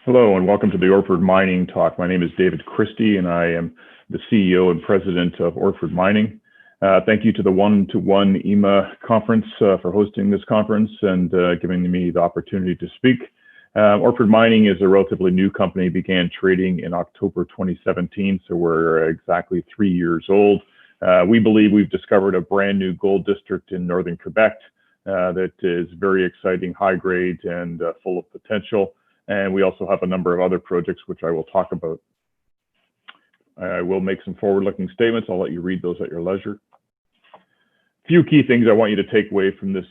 Hello and welcome to the Orford Mining Talk. My name is David Christie and I am the CEO and President of Orford Mining. Thank you to the One-to-One EMEA conference for hosting this conference and giving me the opportunity to speak. Orford Mining is a relatively new company, began trading in October 2017, so we're exactly 3 years old. We believe we've discovered a brand new gold district in Northern Quebec that is very exciting, high grade and full of potential. And we also have a number of other projects which I will talk about. I will make some forward-looking statements. I'll let you read those at your leisure. A few key things I want you to take away from this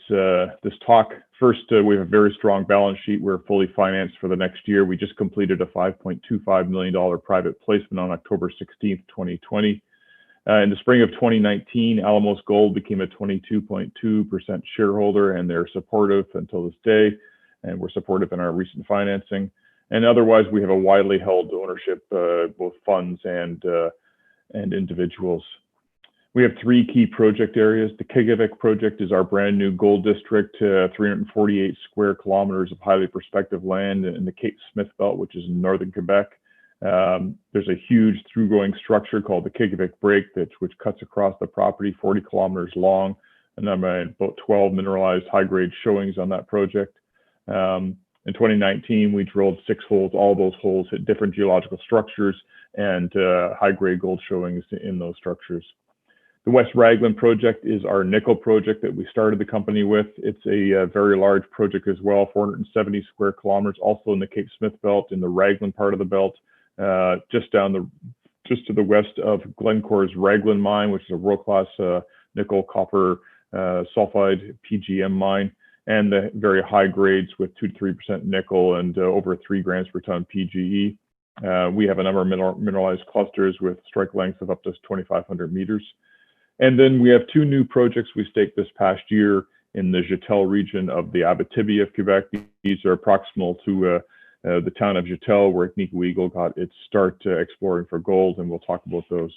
talk. First, we have a very strong balance sheet. We're fully financed for the next year. We just completed a $5.25 million private placement on October 16th, 2020. In the spring of 2019, Alamos Gold became a 22.2% shareholder, and they're supportive until this day. And we're supportive in our recent financing. And otherwise, we have a widely held ownership, both funds and individuals. We have three key project areas. The Qiqavik Project is our brand new gold district, 348 square kilometers of highly prospective land in the Cape Smith Belt, which is in Northern Quebec. There's a huge through-going structure called the Qiqavik Break, which cuts across the property, 40 kilometers long, and about 12 mineralized high-grade showings on that project. In 2019, we drilled 6 holes. All those holes hit different geological structures and high-grade gold showings in those structures. The West Raglan project is our nickel project that we started the company with. It's a very large project as well, 470 square kilometers, also in the Cape Smith Belt, in the Raglan part of the belt, just to the west of Glencore's Raglan mine, which is a world-class nickel copper sulfide PGM mine. And the very high grades with 2 to 3% nickel and over 3 grams per ton PGE. We have a number of mineralized clusters with strike lengths of up to 2,500 meters. And then we have 2 new projects we staked this past year in the Joutel region of the Abitibi of Quebec. These are proximal to the town of Joutel, where Agnico Eagle got its start exploring for gold, and we'll talk about those.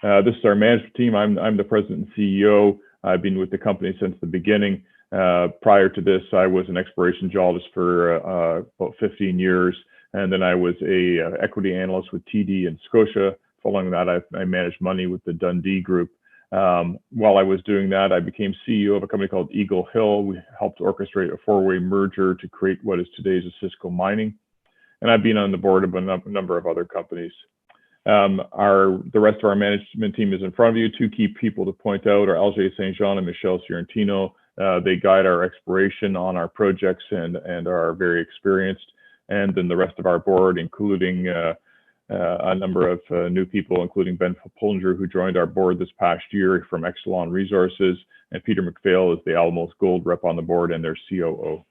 This is our management team. I'm the president and CEO. I've been with the company since the beginning. Prior to this, I was an exploration geologist for about 15 years. And then I was a equity analyst with TD and Scotia. Following that, I managed money with the Dundee Group. While I was doing that, I became CEO of a company called Eagle Hill. We helped orchestrate a 4-way merger to create what is today's Osisko Mining. And I've been on the board of a number of other companies. The rest of our management team is in front of you. 2 key people to point out are Alger St. Jean and Michelle Ciarantino. They guide our exploration on our projects and are very experienced. And then the rest of our board, including a number of new people, including Ben Pullinger, who joined our board this past year from Exelon Resources, and Peter McPhail is the Alamos Gold rep on the board and their COO.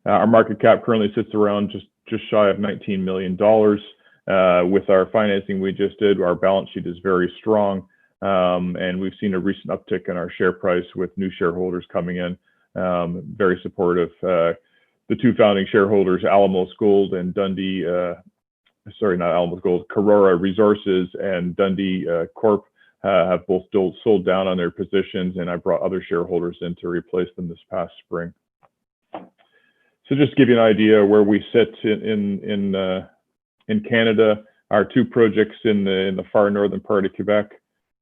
Our market cap currently sits around just shy of $19 million. With our financing we just did, our balance sheet is very strong, and we've seen a recent uptick in our share price with new shareholders coming in, very supportive. The 2 founding shareholders, Alamos Gold and Dundee, sorry, not Alamos Gold, Karora Resources and Dundee Corp have both sold down on their positions, and I brought other shareholders in to replace them this past spring. So just to give you an idea where we sit in Canada, our 2 projects in the far northern part of Quebec,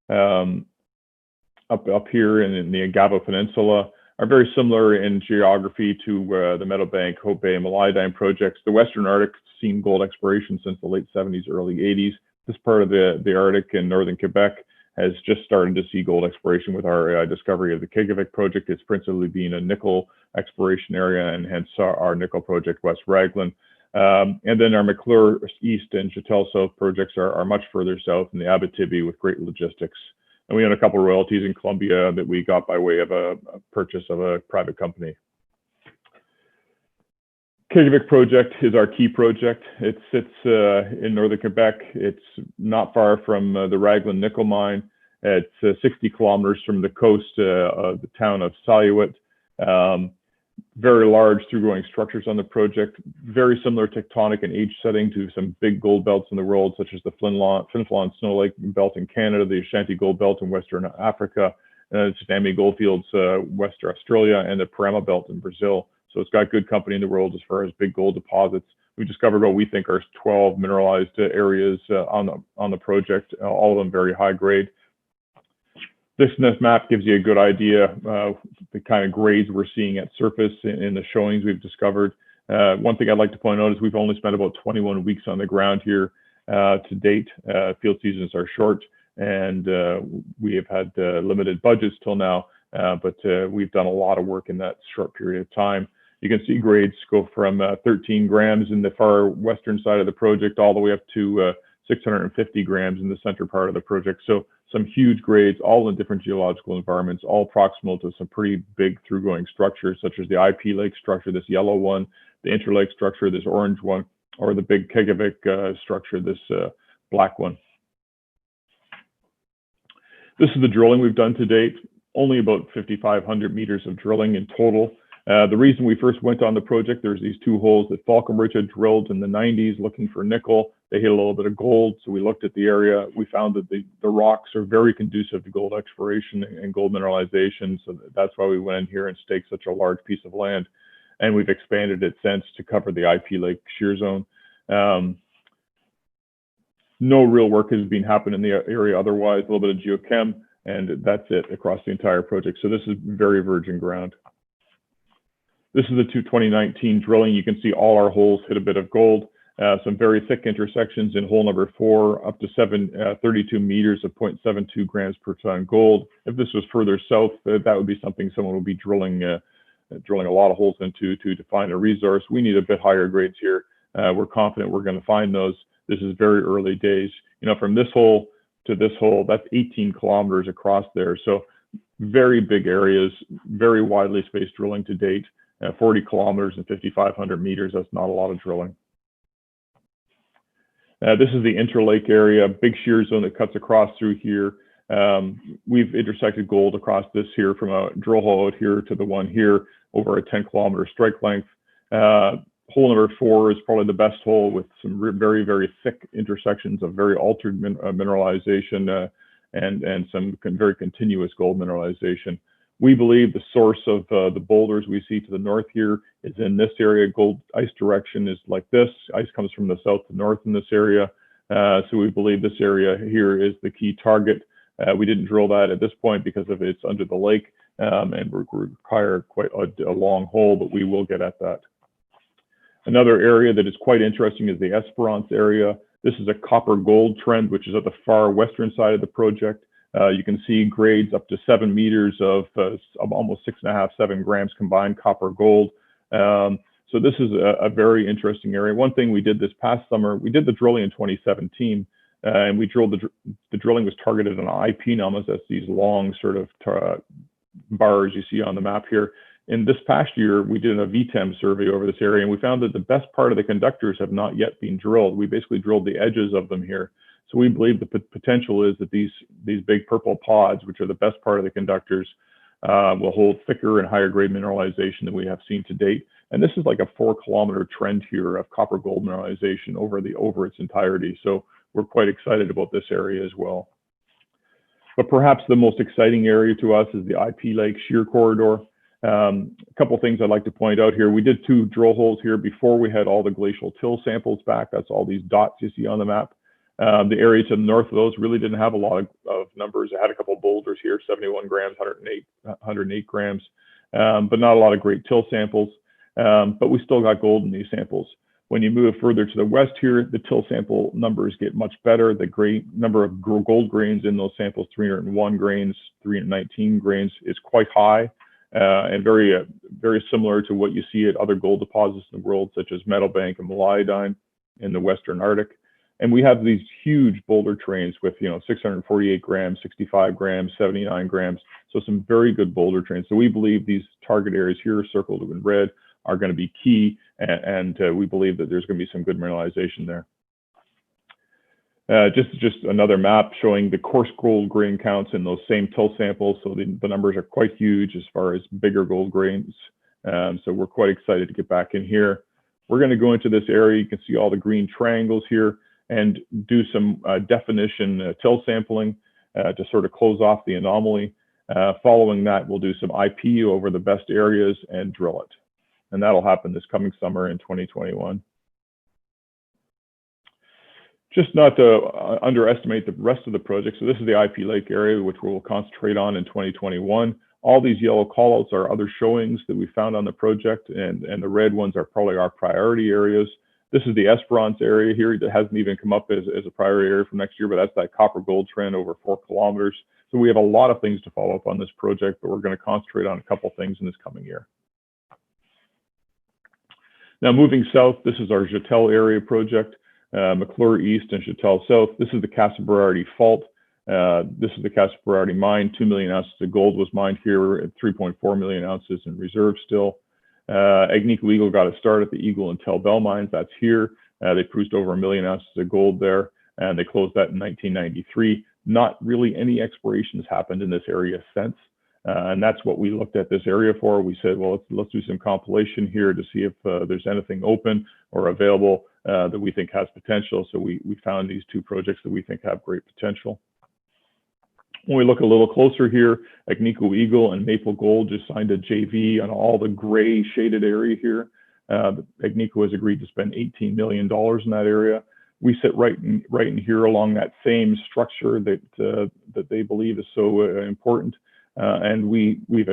up here in the Agava Peninsula, are very similar in geography to the Meadowbank, Hope Bay, and Meliadine projects. The Western Arctic has seen gold exploration since the late 70s, early 80s. This part of the Arctic in northern Quebec has just started to see gold exploration with our discovery of the Qiqavik Project. It's principally been a nickel exploration area, and hence our nickel project, West Raglan. And then our McClure East and Joutel South projects are much further south in the Abitibi with great logistics. And we own a couple of royalties in Colombia that we got by way of a purchase of a private company. Qiqavik Project is our key project. It sits in northern Quebec. It's not far from the Raglan nickel mine. It's 60 kilometers from the coast of the town of Saluet. Very large through-going structures on the project, very similar tectonic and age setting to some big gold belts in the world, such as the Flin Flon Snow Lake Belt in Canada, the Ashanti Gold Belt in Western Africa, Tsunami Goldfields, Western Australia, and the Parama Belt in Brazil. So it's got good company in the world as far as big gold deposits. We discovered what we think are 12 mineralized areas on the project, all of them very high grade. This map gives you a good idea of the kind of grades we're seeing at surface in the showings we've discovered. One thing I'd like to point out is we've only spent about 21 weeks on the ground here to date. Field seasons are short, and we have had limited budgets till now, but we've done a lot of work in that short period of time. You can see grades go from 13 grams in the far western side of the project all the way up to 650 grams in the center part of the project. So some huge grades, all in different geological environments, all proximal to some pretty big through-going structures, such as the IP lake structure, this yellow one, the interlake structure, this orange one, or the big Qiqavik structure, this black one. This is the drilling we've done to date, only about 5,500 meters of drilling in total. The reason we first went on the project, there's these two holes that Falconbridge had drilled in the 90s looking for nickel. They hit a little bit of gold, so we looked at the area. We found that the rocks are very conducive to gold exploration and gold mineralization, so that's why we went in here and staked such a large piece of land. And we've expanded it since to cover the IP Lake shear zone. No real work has been happening in the area otherwise, a little bit of geochem, and that's it across the entire project. So this is very virgin ground. This is the 2019 drilling. You can see all our holes hit a bit of gold. Some very thick intersections in hole number 4, up to 32 meters of 0.72 grams per ton gold. If this was further south, that would be something someone would be drilling a lot of holes into to find a resource. We need a bit higher grades here. We're confident we're going to find those. This is very early days. You know, from this hole to this hole, that's 18 kilometers across there. So very big areas, very widely spaced drilling to date. 40 kilometers and 5,500 meters, that's not a lot of drilling. This is the interlake area, big shear zone that cuts across through here. We've intersected gold across this here from a drill hole out here to the one here over a 10-kilometer strike length. Hole number 4 is probably the best hole with some very, very thick intersections of very altered mineralization and some very continuous gold mineralization. We believe the source of the boulders we see to the north here is in this area. Gold ice direction is like this. Ice comes from the south to north in this area. So we believe this area here is the key target. We didn't drill that at this point because of it's under the lake and we require quite a long hole, but we will get at that. Another area that is quite interesting is the Esperance area. This is a copper gold trend, which is at the far western side of the project. You can see grades up to 7 meters of almost 6.5, 7 grams combined copper gold. So this is a very interesting area. One thing we did this past summer, we did the drilling in 2017, and we drilled the drilling was targeted on IP nomas. That's these long sort of bars you see on the map here. In this past year, we did a VTEM survey over this area, and we found that the best part of the conductors have not yet been drilled. We basically drilled the edges of them here. So we believe the potential is that these big purple pods, which are the best part of the conductors, will hold thicker and higher grade mineralization than we have seen to date. And this is like a 4-kilometer trend here of copper gold mineralization over its entirety. So we're quite excited about this area as well. But perhaps the most exciting area to us is the IP Lake shear corridor. A couple of things I'd like to point out here. We did 2 drill holes here before we had all the glacial till samples back. That's all these dots you see on the map. The area to the north of those really didn't have a lot of numbers. It had a couple of boulders here, 71 grams, 108 grams, but not a lot of great till samples. But we still got gold in these samples. When you move further to the west here, the till sample numbers get much better. The number of gold grains in those samples, 301 grains, 319 grains, is quite high and very similar to what you see at other gold deposits in the world, such as Meadowbank and Meliadine in the Western Arctic. And we have these huge boulder trains with, 648 grams, 65 grams, 79 grams. So some very good boulder trains. So we believe these target areas here circled in red are going to be key. And we believe that there's going to be some good mineralization there. Just another map showing the coarse gold grain counts in those same till samples. So the numbers are quite huge as far as bigger gold grains. So we're quite excited to get back in here. We're going to go into this area. You can see all the green triangles here, and do some definition till sampling to sort of close off the anomaly. Following that, we'll do some IP over the best areas and drill it. and that'll happen this coming summer in 2021. Just not to underestimate the rest of the project. So this is the IP Lake area, which we'll concentrate on in 2021. All these yellow callouts are other showings that we found on the project, and the red ones are probably our priority areas. This is the Esperance area here that hasn't even come up as a priority area for next year, but that's that copper gold trend over 4 kilometers. So we have a lot of things to follow up on this project, but we're going to concentrate on a couple things in this coming year. Now moving south, this is our Joutel area project. McClure East and Joutel South. This is the Casa Berardi fault. This is the Casa Berardi mine. 2 million ounces of gold was mined here at 3.4 million ounces in reserve still. Agnico Eagle got a start at the Eagle and Telbel mines. That's here. They produced over 1 million ounces of gold there, and they closed that in 1993. Not really any exploration has happened in this area since. And that's what we looked at this area for. We said, well, let's do some compilation here to see if there's anything open or available that we think has potential. So we found these 2 projects that we think have great potential. When we look a little closer here, Agnico Eagle and Maple Gold just signed a JV on all the gray shaded area here. Agnico has agreed to spend $18 million in that area. We sit right in here along that same structure that they believe is so important. And we've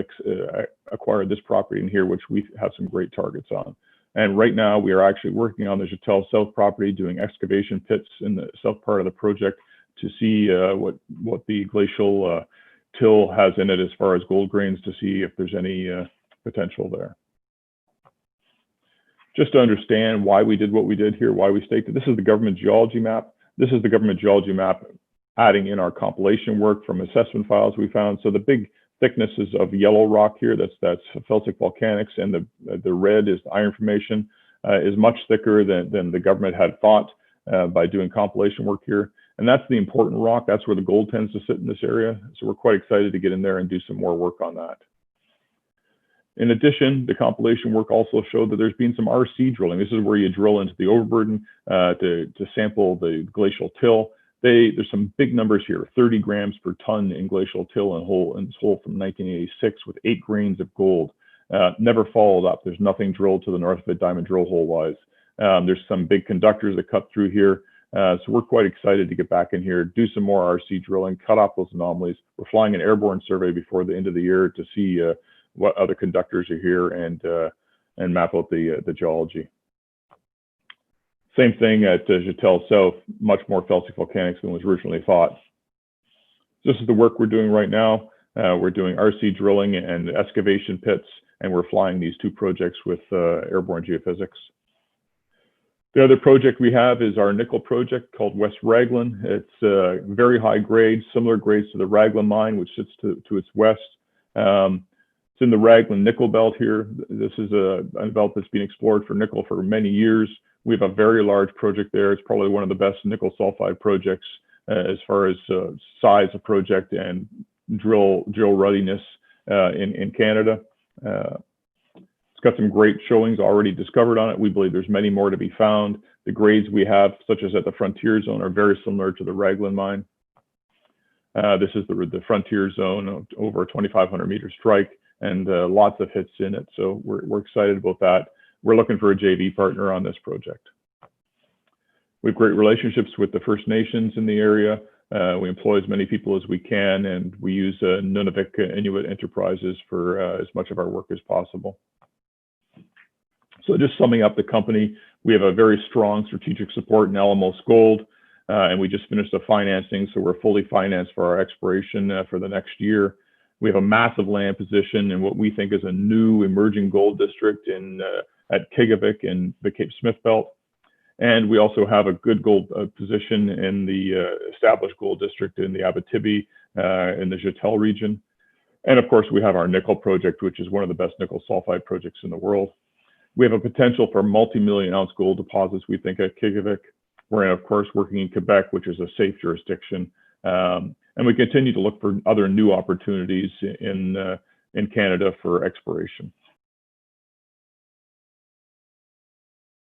acquired this property in here, which we have some great targets on. And right now we are actually working on the Joutel South property, doing excavation pits in the south part of the project to see what the glacial till has in it as far as gold grains, to see if there's any potential there. Just to understand why we did what we did here, why we staked it. This is the government geology map. This is the government geology map adding in our compilation work from assessment files we found. So the big thicknesses of yellow rock here, that's felsic volcanics, and the red is the iron formation, is much thicker than the government had thought by doing compilation work here. And that's the important rock. That's where the gold tends to sit in this area. So we're quite excited to get in there and do some more work on that. In addition, the compilation work also showed that there's been some RC drilling. This is where you drill into the overburden to sample the glacial till. There's some big numbers here, 30 grams per ton in glacial till in this hole from 1986 with 8 grains of gold. Never followed up. There's nothing drilled to the north of it, diamond drill hole wise. There's some big conductors that cut through here. So we're quite excited to get back in here, do some more RC drilling, cut off those anomalies. We're flying an airborne survey before the end of the year to see what other conductors are here and map out the geology. Same thing at Joutel South, much more felsic volcanics than was originally thought. This is the work we're doing right now. We're doing RC drilling and excavation pits, and we're flying these 2 projects with airborne geophysics. The other project we have is our nickel project called West Raglan. It's very high grade, similar grades to the Raglan mine, which sits to its west. It's in the Raglan nickel belt here. This is a belt that's been explored for nickel for many years. We have a very large project there. It's probably one of the best nickel sulfide projects as far as size of project and drill readiness in Canada. It's got some great showings already discovered on it. We believe there's many more to be found. The grades we have, such as at the frontier zone, are very similar to the Raglan mine. This is the frontier zone, over a 2,500 meter strike, and lots of hits in it. So we're excited about that. We're looking for a JV partner on this project. We have great relationships with the First Nations in the area. We employ as many people as we can, and we use Nunavik Inuit enterprises for as much of our work as possible. So just summing up the company, we have a very strong strategic support in Alamos Gold, and we just finished the financing, so we're fully financed for our exploration for the next year. We have a massive land position in what we think is a new emerging gold district at Qiqavik and the Cape Smith Belt. And we also have a good gold position in the established gold district in the Abitibi in the Joutel region. And of course, we have our nickel project, which is one of the best nickel sulfide projects in the world. We have a potential for multi-million ounce gold deposits, we think, at Qiqavik. We're, of course, working in Quebec, which is a safe jurisdiction. And we continue to look for other new opportunities in Canada for exploration.